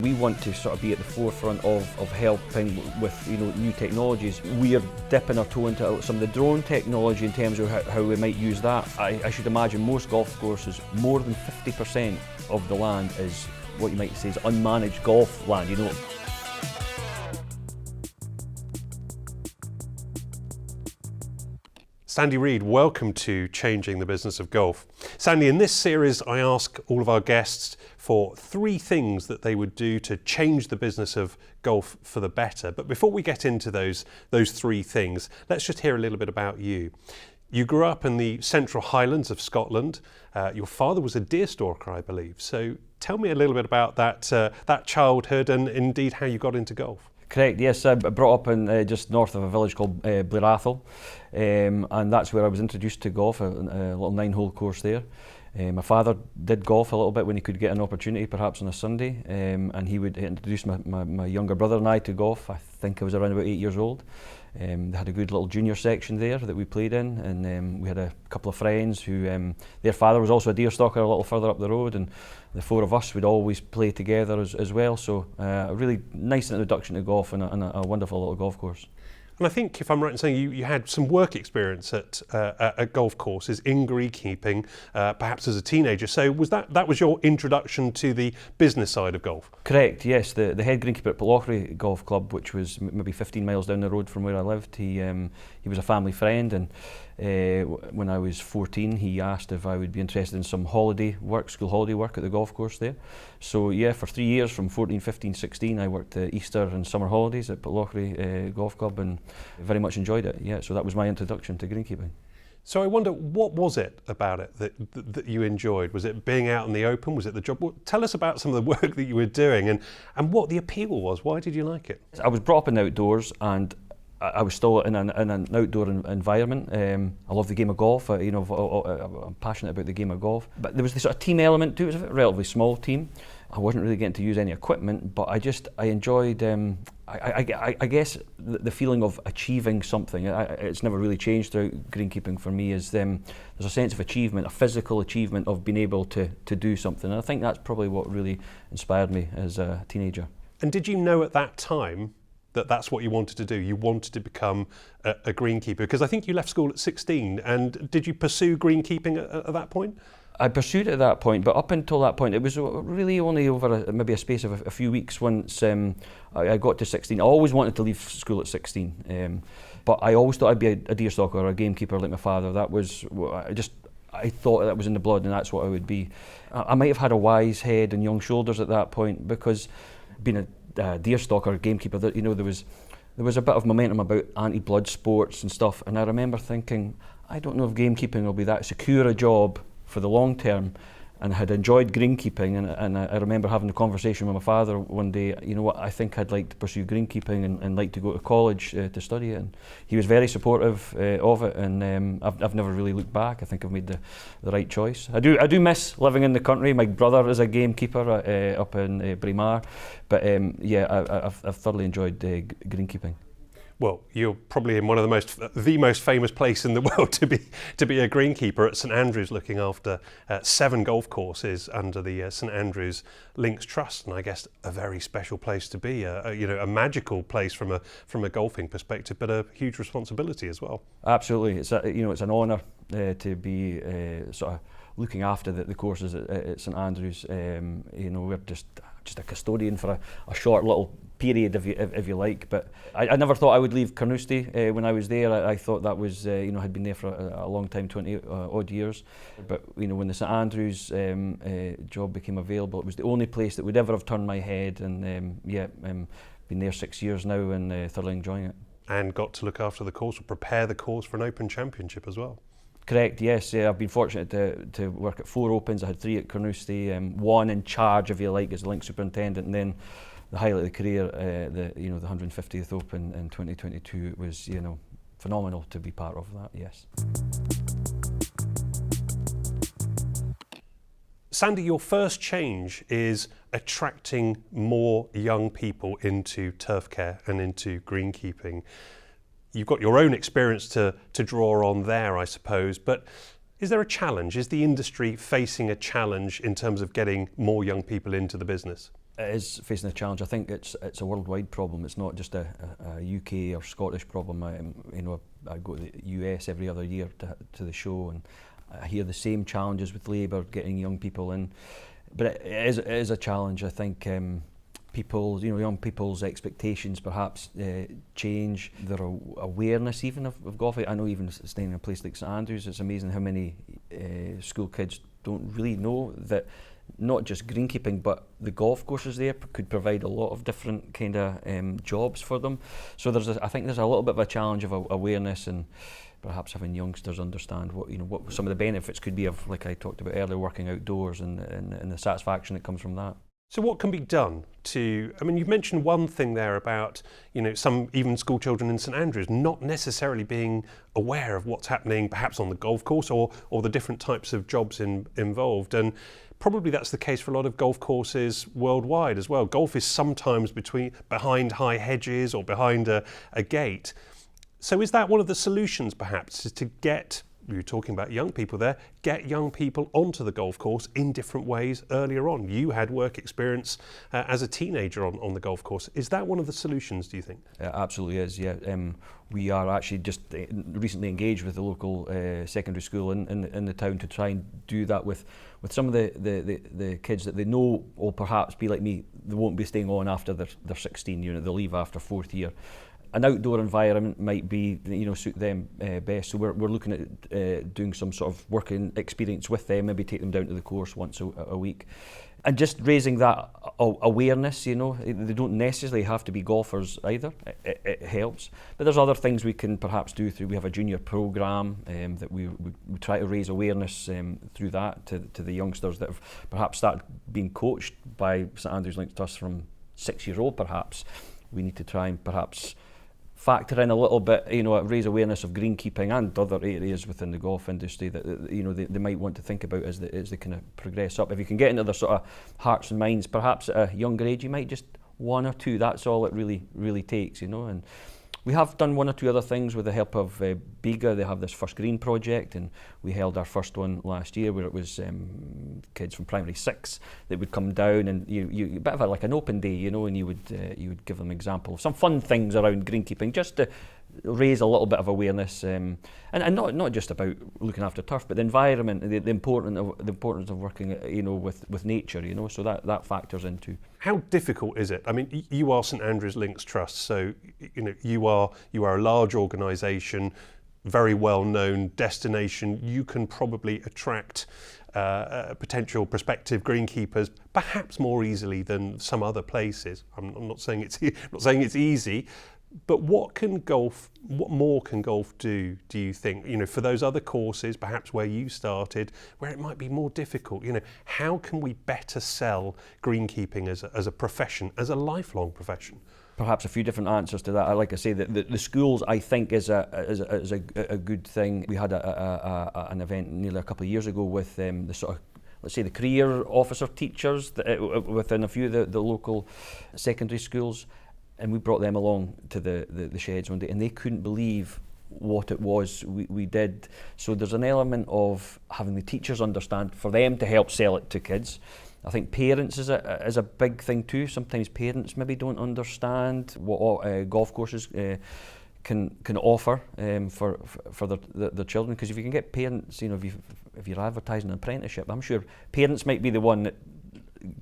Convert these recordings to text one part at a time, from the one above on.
We want to sort of be at the forefront of helping with new technologies. We are dipping our toe into some of the drone technology in terms of how we might use that. I should imagine most golf courses, more than 50% of the land is what you might say is unmanaged golf land, Sandy Reid, welcome to Changing the Business of Golf. Sandy, in this series I ask all of our guests for 3 things that they would do to change the business of golf for the better. But before we get into those 3 things, let's just hear a little bit about you. You grew up in the Central Highlands of Scotland. Your father was a deer stalker, I believe. So tell me a little bit about that childhood and indeed how you got into golf. Correct, yes. I brought up in just north of a village called Blair Athol, and that's where I was introduced to golf, a little 9-hole course there. My father did golf a little bit when he could get an opportunity, perhaps on a Sunday, and he would introduce my younger brother and I to golf. I think I was around about 8 years old. They had a good little junior section there that we played in, and we had a couple of friends who, their father was also a deer stalker a little further up the road, and the 4 of us would always play together as well. So a really nice introduction to golf and a wonderful little golf course. And I think, if I'm right in saying, you had some work experience at golf courses in greenkeeping, perhaps as a teenager. So was that was your introduction to the business side of golf? Correct, yes. The head greenkeeper at Pitlochry Golf Club, which was maybe 15 miles down the road from where I lived, he was a family friend, and when I was 14 he asked if I would be interested in some school holiday work at the golf course there. So yeah, for 3 years, from 14, 15, 16, I worked Easter and summer holidays at Pitlochry Golf Club and very much enjoyed it. Yeah, so that was my introduction to greenkeeping. So I wonder, what was it about it that you enjoyed? Was it being out in the open? Was it the job? Well, tell us about some of the work that you were doing and what the appeal was. Why did you like it? I was brought up in the outdoors, and I was still in an outdoor environment. I love the game of golf. I'm passionate about the game of golf. But there was this sort of team element to it. It was a relatively small team. I wasn't really getting to use any equipment, but I enjoyed, I guess, the feeling of achieving something. It's never really changed throughout greenkeeping for me. There's a sense of achievement, a physical achievement of being able to do something. And I think that's probably what really inspired me as a teenager. And did you know at that time that's what you wanted to do? You wanted to become a greenkeeper? Because I think you left school at 16, and did you pursue greenkeeping at that point? I pursued it at that point, but up until that point, it was really only over maybe a space of a few weeks once I got to 16. I always wanted to leave school at 16, but I always thought I'd be a deer stalker or a gamekeeper like my father. I thought that was in the blood, and that's what I would be. I might have had a wise head and young shoulders at that point, because being a deer stalker, gamekeeper, there was a bit of momentum about anti-blood sports and stuff, and I remember thinking, I don't know if gamekeeping will be that secure a job for the long term, and I had enjoyed greenkeeping, and I remember having a conversation with my father one day. You know what, I think I'd like to pursue greenkeeping and like to go to college to study it, and he was very supportive of it, and I've never really looked back. I think I've made the right choice. I do miss living in the country. My brother is a gamekeeper up in Braemar, but I've thoroughly enjoyed greenkeeping. Well, you're probably in one of the most famous place in the world to be a greenkeeper at St Andrews, looking after 7 golf courses under the St Andrews Links Trust, and I guess a very special place to be. A magical place from a golfing perspective, but a huge responsibility as well. Absolutely, it's an honour to be sort of looking after the courses at St Andrews. We're just a custodian for a short little period, if you like, but I never thought I would leave Carnoustie when I was there. I thought that was had been there for a long time, 20 odd years. But when the St Andrews job became available, it was the only place that would ever have turned my head, and been there 6 years now, and thoroughly enjoying it. And got to look after the course, or prepare the course for an Open Championship as well. Correct, yes. I've been fortunate to work at 4 Opens. I had 3 at Carnoustie, 1 in charge, if you like, as the link superintendent, and then the highlight of the career, the 150th Open in 2022. It was phenomenal to be part of that. Yes. Sandy, your first change is attracting more young people into turf care and into greenkeeping. You've got your own experience to draw on there, I suppose, but is there a challenge? Is the industry facing a challenge in terms of getting more young people into the business? It is facing a challenge. I think it's a worldwide problem. It's not just a UK or Scottish problem. I go to the US every other year to the show, and I hear the same challenges with Labour getting young people in. But it is a challenge. I think young people's expectations perhaps change, their awareness even of golf. I know even staying in a place like St Andrews, it's amazing how many school kids don't really know that not just greenkeeping, but the golf courses there could provide a lot of different kind of jobs for them. So I think there's a little bit of a challenge of awareness, and perhaps having youngsters understand what some of the benefits could be of, like I talked about earlier, working outdoors and the satisfaction that comes from that. So what can be done to, you've mentioned one thing there about, some even school children in St Andrews not necessarily being aware of what's happening perhaps on the golf course or the different types of jobs involved. And probably that's the case for a lot of golf courses worldwide as well. Golf is sometimes behind high hedges or behind a gate. So is that one of the solutions perhaps, is to get, you were talking about young people there, get young people onto the golf course in different ways earlier on? You had work experience as a teenager on the golf course. Is that one of the solutions, do you think? It absolutely is, yeah. We are actually just recently engaged with the local secondary school in the town to try and do that with some of the kids that they know will perhaps be like me. They won't be staying on after they're 16, they'll leave after fourth year. An outdoor environment might be, suit them best. So we're looking at doing some sort of working experience with them, maybe take them down to the course once a week. And just raising that awareness, they don't necessarily have to be golfers either. It helps. But there's other things we can perhaps do through, we have a junior programme that we try to raise awareness through that to the youngsters that have perhaps started being coached by St Andrews Links Trust from 6 years old perhaps. We need to try and perhaps factor in a little bit, raise awareness of greenkeeping and other areas within the golf industry that they might want to think about as they kind of progress up. If you can get into their sort of hearts and minds, perhaps at a younger age, you might just one or two. That's all it really takes, And we have done one or two other things with the help of Bega. They have this First Green project, and we held our first one last year where it was kids from primary 6 that would come down, and you a bit of like an open day, and you would give them example of some fun things around greenkeeping, just to raise a little bit of awareness, and not just about looking after turf, but the environment, the importance of working, with nature, so that factors into. How difficult is it? You are St Andrews Links Trust, so you are a large organisation, very well known destination. You can probably attract potential prospective greenkeepers perhaps more easily than some other places. I'm not saying it's easy. But what more can golf do you think? For those other courses, perhaps where you started, where it might be more difficult, how can we better sell greenkeeping as a profession, as a lifelong profession? Perhaps a few different answers to that. Like I say, the schools, I think, is a good thing. We had an event nearly a couple of years ago with the sort of, let's say, the career officer teachers within a few of the local secondary schools. And we brought them along to the sheds one day, and they couldn't believe what it was we did. So there's an element of having the teachers understand, for them to help sell it to kids. I think parents is a big thing too. Sometimes parents maybe don't understand what golf courses can offer for their children. Because if you can get parents, if you're advertising an apprenticeship, I'm sure parents might be the one that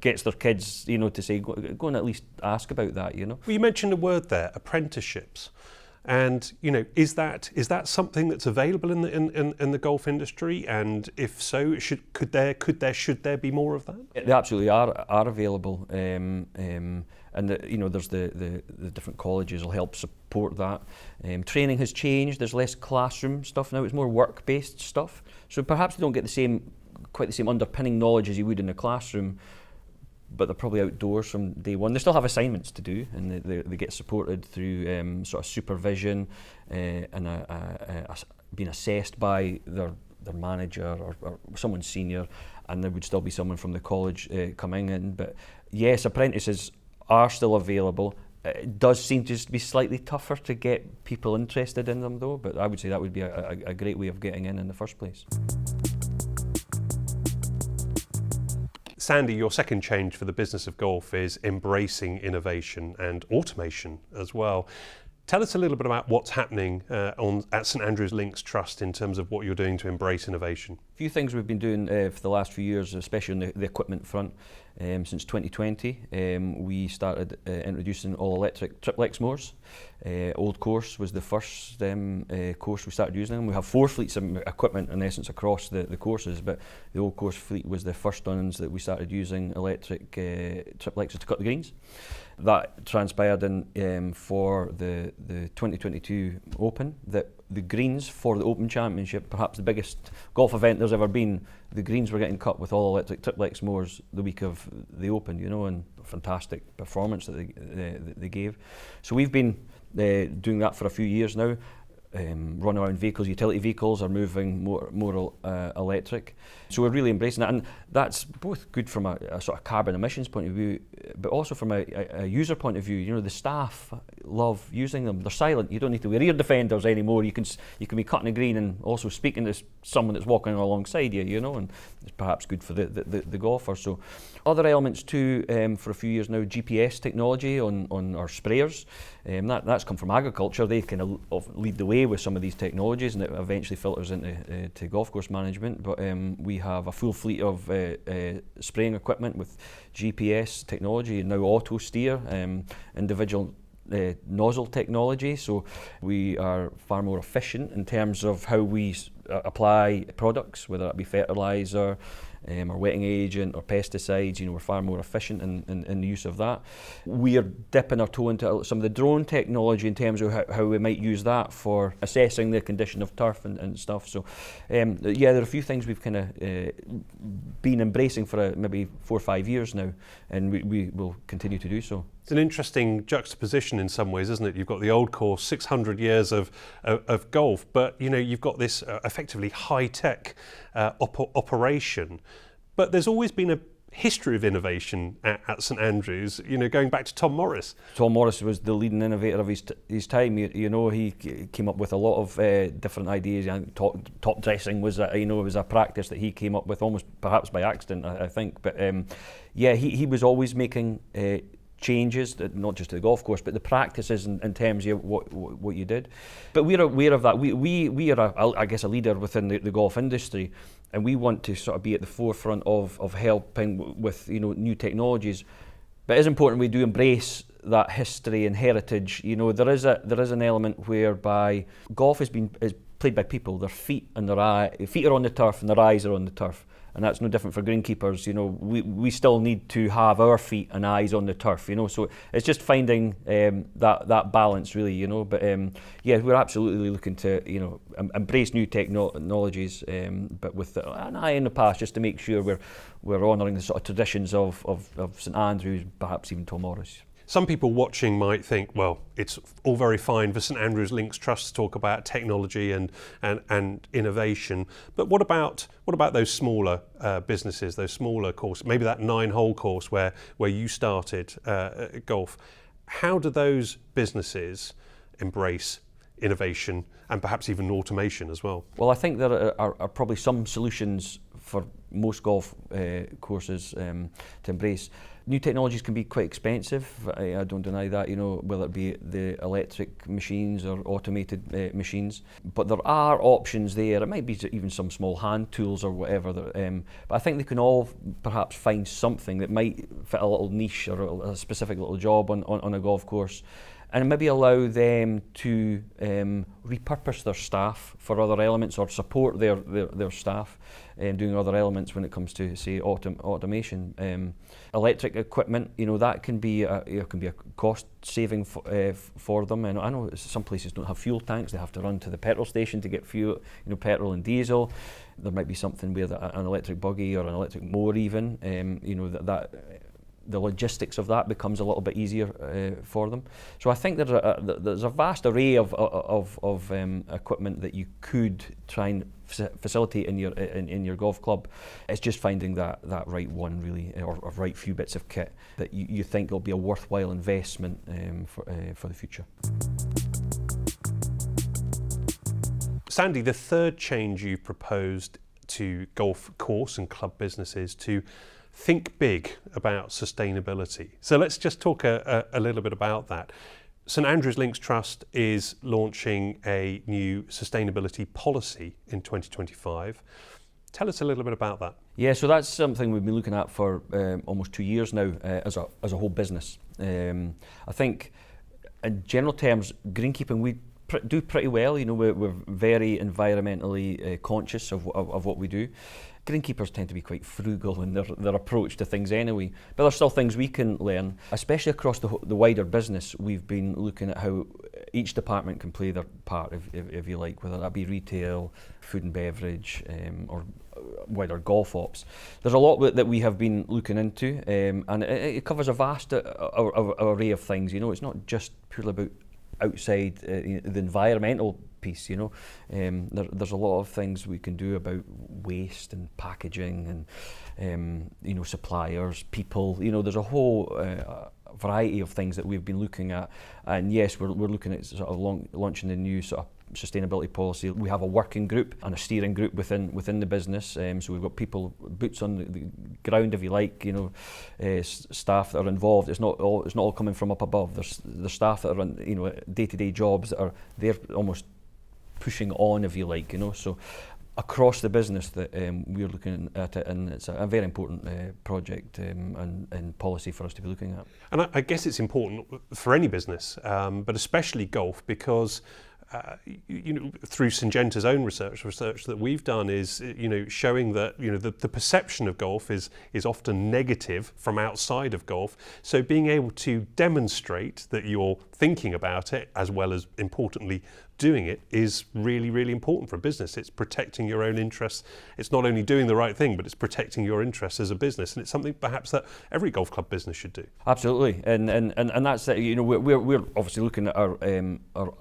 gets their kids, to say, go and at least ask about that, Well, you mentioned a word there, apprenticeships, and is that something that's available in the golf industry? And if so, should there be more of that? They absolutely are available, and there's the different colleges will help support that. Training has changed. There's less classroom stuff now. It's more work-based stuff. So perhaps they don't get quite the same underpinning knowledge as you would in the classroom, but they're probably outdoors from day one. They still have assignments to do, and they get supported through sort of supervision and being assessed by their manager or someone senior, and there would still be someone from the college coming in. But yes, apprentices are still available. It does seem to just be slightly tougher to get people interested in them though, but I would say that would be a great way of getting in the first place. Sandy, your second change for the business of golf is embracing innovation and automation as well. Tell us a little bit about what's happening at St Andrews Links Trust in terms of what you're doing to embrace innovation. A few things we've been doing for the last few years, especially on the equipment front. Since 2020, we started introducing all-electric triplex mowers. Old Course was the first course we started using them. We have 4 fleets of equipment in essence across the courses, but the Old Course fleet was the first ones that we started using electric triplexes to cut the greens. That transpired for the 2022 Open, that the greens for the Open Championship, perhaps the biggest golf event there's ever been, the greens were getting cut with all electric triplex mowers the week of the Open, and fantastic performance that they gave. So we've been doing that for a few years now. Run around vehicles, utility vehicles are moving more electric. So we're really embracing that, and that's both good from a sort of carbon emissions point of view, but also from a user point of view. The staff love using them. They're silent. You don't need to wear ear defenders anymore. You can be cutting a green and also speaking to someone that's walking alongside you, and it's perhaps good for the golfer. So other elements too, for a few years now, GPS technology on our sprayers. That's come from agriculture. They kind of lead the way with some of these technologies, and it eventually filters into to golf course management. But we have a full fleet of spraying equipment with GPS technology, and now auto steer, individual nozzle technology. So we are far more efficient in terms of how we apply products, whether that be fertiliser, or wetting agent or pesticides. We're far more efficient in the use of that. We are dipping our toe into some of the drone technology in terms of how we might use that for assessing the condition of turf and stuff. So there are a few things we've kind of been embracing for maybe 4 or 5 years now, and we will continue to do so. It's an interesting juxtaposition in some ways, isn't it? You've got the old course, 600 years of golf, but you've got this effectively high-tech operation. But there's always been a history of innovation at St Andrews, going back to Tom Morris. Tom Morris was the leading innovator of his time. He came up with a lot of different ideas. Top dressing was was a practice that he came up with almost perhaps by accident, I think. But he was always making changes, not just to the golf course, but the practices in terms of what you did. But we're aware of that. We are, a leader within the golf industry, and we want to sort of be at the forefront of helping with new technologies. But it's important we do embrace that history and heritage. There is an element whereby golf is played by people. Their feet are on the turf and their eyes are on the turf. And that's no different for greenkeepers. We still need to have our feet and eyes on the turf. So it's just finding that balance, really. But we're absolutely looking to embrace new technologies, but with an eye in the past, just to make sure we're honouring the sort of traditions of St Andrews, perhaps even Tom Morris. Some people watching might think, well, it's all very fine for St Andrews Links Trust to talk about technology and innovation, but what about those smaller businesses, those smaller courses, maybe that 9-hole course where you started golf? How do those businesses embrace innovation and perhaps even automation as well? Well, I think there are probably some solutions for most golf courses to embrace. New technologies can be quite expensive. I don't deny that, whether it be the electric machines or automated machines. But there are options there. It might be even some small hand tools or whatever. But I think they can all perhaps find something that might fit a little niche or a specific little job on a golf course, and maybe allow them to repurpose their staff for other elements or support their staff doing other elements when it comes to, say, automation. Electric equipment, that can be a cost saving for them. And I know some places don't have fuel tanks; they have to run to the petrol station to get fuel, petrol and diesel. There might be something where an electric buggy or an electric mower, even, that the logistics of that becomes a little bit easier for them. So I think there's a vast array of equipment that you could try and facilitate in your golf club. It's just finding that right one, really, or right few bits of kit that you think will be a worthwhile investment for the future. Sandy, the third change you've proposed to golf course and club businesses to think big about sustainability. So let's just talk a little bit about that. St Andrews Links Trust is launching a new sustainability policy in 2025. Tell us a little bit about that. Yeah, so that's something we've been looking at for almost 2 years now as a whole business. I think in general terms, greenkeeping, we do pretty well. You know, we're very environmentally conscious of what we do. Greenkeepers tend to be quite frugal in their approach to things anyway, but there's still things we can learn, especially across the wider business. We've been looking at how each department can play their part, if you like, whether that be retail, food and beverage, or wider golf ops. There's a lot that we have been looking into, and it covers a vast array of things. You know, it's not just purely about outside the environmental piece, you know. There's a lot of things we can do about waste and packaging and you know, suppliers, people. You know, there's a whole variety of things that we've been looking at. And yes, we're looking at sort of launching a new sort of sustainability policy. We have a working group and a steering group within the business. So we've got people, boots on the ground, if you like. You know, staff that are involved. It's not all coming from up above. There's staff that are on, you know, day-to-day jobs that are they're almost pushing on, if you like. You know, so across the business that we're looking at it, and it's a very important project and policy for us to be looking at. And I guess it's important for any business, but especially golf, because you know, through Syngenta's own research that we've done is, you know, showing that, you know, the perception of golf is often negative from outside of golf. So being able to demonstrate that you're thinking about it, as well as importantly doing it, is really, really important for a business. It's protecting your own interests. It's not only doing the right thing, but it's protecting your interests as a business. And it's something perhaps that every golf club business should do. Absolutely, and that's it. You know, we're obviously looking at our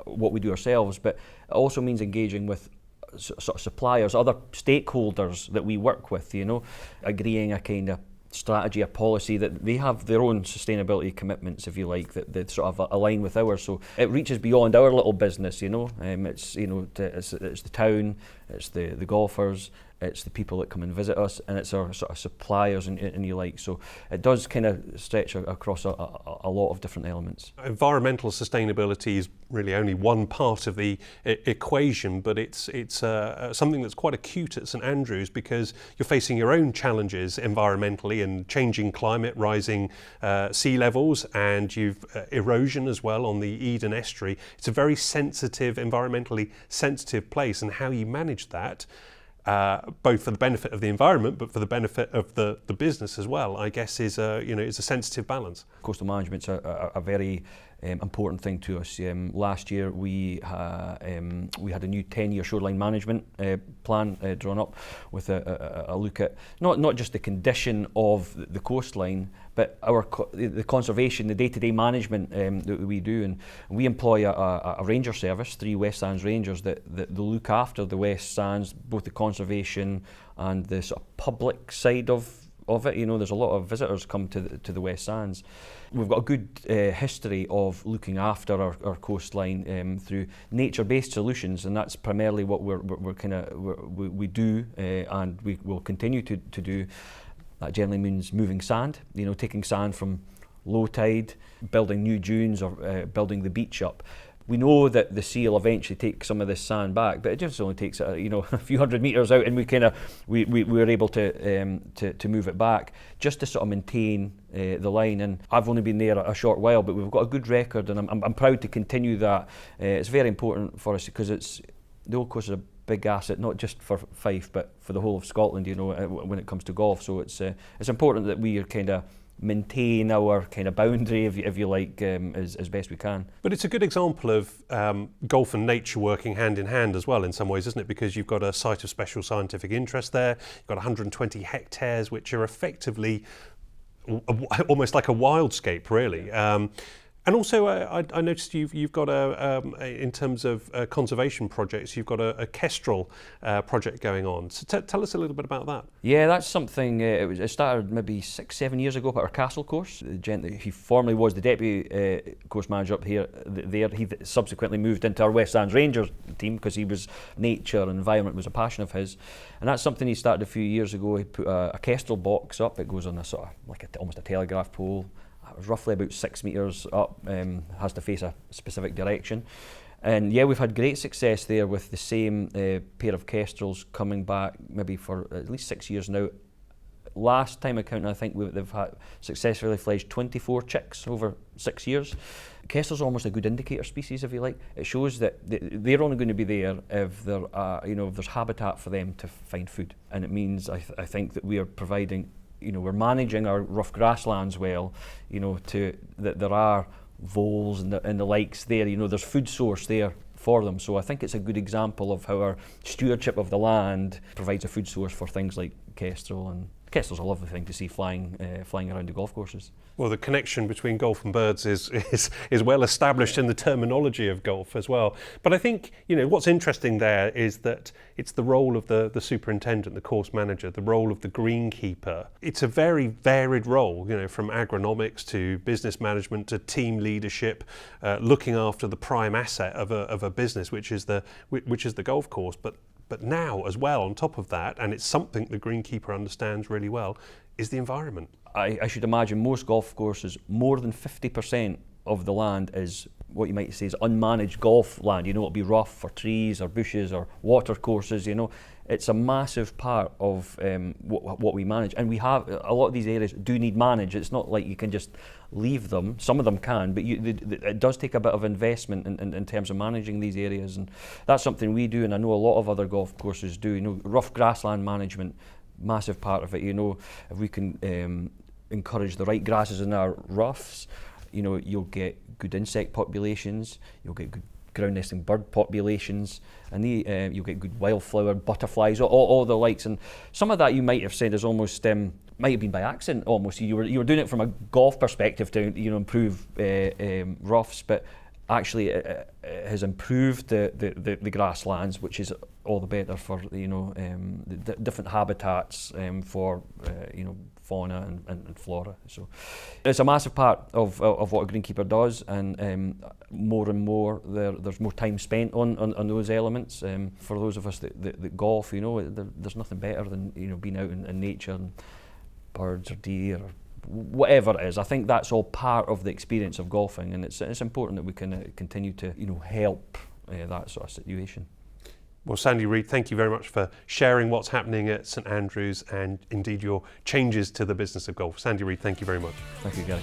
what we do ourselves, but it also means engaging with sort of suppliers, other stakeholders that we work with. You know, agreeing a kind of strategy, a policy that they have their own sustainability commitments, if you like, that sort of align with ours. So it reaches beyond our little business. You know, it's, you know, it's the town, it's the golfers, it's the people that come and visit us, and it's our sort of suppliers and you like. So it does kind of stretch across a lot of different elements. Environmental sustainability is really only one part of the equation, but it's something that's quite acute at St Andrews, because you're facing your own challenges environmentally and changing climate, rising sea levels, and you've erosion as well on the Eden estuary. It's a very sensitive, environmentally sensitive place, and how you manage that, both for the benefit of the environment, but for the benefit of the business as well, I guess is a sensitive balance. Coastal management's a very important thing to us. Last year we had a new 10-year shoreline management plan drawn up with a look at not just the condition of the coastline, but the conservation, the day-to-day management that we do. And we employ a ranger service, 3 West Sands Rangers, that look after the West Sands, both the conservation and the sort of public side of it. You know, there's a lot of visitors come to the West Sands. We've got a good history of looking after our coastline through nature-based solutions, and that's primarily what we do, and we will continue to do. That generally means moving sand. You know, taking sand from low tide, building new dunes, or building the beach up. We know that the sea will eventually take some of this sand back, but it just only takes a few hundred meters out, and we're able to move it back just to sort of maintain the line. And I've only been there a short while, but we've got a good record, and I'm proud to continue that. It's very important for us, because the Old Coast is a big asset, not just for Fife, but for the whole of Scotland. You know, when it comes to golf, so it's important that we are kind of maintain our kind of boundary, if you like, as best we can. But it's a good example of golf and nature working hand in hand as well, in some ways, isn't it? Because you've got a site of special scientific interest there, you've got 120 hectares, which are effectively almost like a wildscape, really. And also, I noticed you've got in terms of conservation projects, you've got a kestrel project going on. So tell us a little bit about that. Yeah, that's something. It started maybe 6-7 years ago at our castle course. The gent he formerly was the deputy course manager up here. He subsequently moved into our West Sands Rangers team because he was nature and environment was a passion of his. And that's something he started a few years ago. He put a kestrel box up. It goes on a sort of like almost a telegraph pole. It was roughly about 6 metres up, has to face a specific direction. And yeah, we've had great success there with the same pair of kestrels coming back maybe for at least 6 years now. Last time I counted, I think they've had successfully fledged 24 chicks over 6 years. Kestrels are almost a good indicator species, if you like. It shows that they're only going to be there if there if there's habitat for them to find food. And it means I think that we are providing, we're managing our rough grasslands well, that there are voles and the likes there, there's food source there for them. So I think it's a good example of how our stewardship of the land provides a food source for things like kestrel, and kestrel's a lovely thing to see flying around the golf courses. Well, the connection between golf and birds is well established in the terminology of golf as well. But I think, what's interesting there is that it's the role of the superintendent, the course manager, the role of the greenkeeper. It's a very varied role, from agronomics to business management to team leadership, looking after the prime asset of a business, which is the golf course. But now as well, on top of that, and it's something the greenkeeper understands really well, is the environment. I should imagine most golf courses, more than 50% of the land is what you might say is unmanaged golf land. It'll be rough or trees or bushes or water courses. It's a massive part of what we manage, and we have a lot of these areas do need managed. It's not like you can just leave them. Some of them can, but it does take a bit of investment in terms of managing these areas, and that's something we do, and I know a lot of other golf courses do. Rough grassland management, massive part of it. If we can encourage the right grasses in our roughs, you'll get good insect populations, you'll get good ground nesting bird populations, and you'll get good wildflower, butterflies, all the likes. And some of that you might have said is almost might have been by accident. Almost you were doing it from a golf perspective to improve roughs, but actually it has improved the grasslands, which is all the better for the different habitats for fauna and flora. So it's a massive part of what a greenkeeper does, and more there's more time spent on those elements. For those of us that golf, there's nothing better than being out in nature and birds or deer or whatever it is. I think that's all part of the experience of golfing, and it's important that we can continue to help that sort of situation. Well, Sandy Reid, thank you very much for sharing what's happening at St Andrews and indeed your changes to the business of golf. Sandy Reid, thank you very much. Thank you, Gary.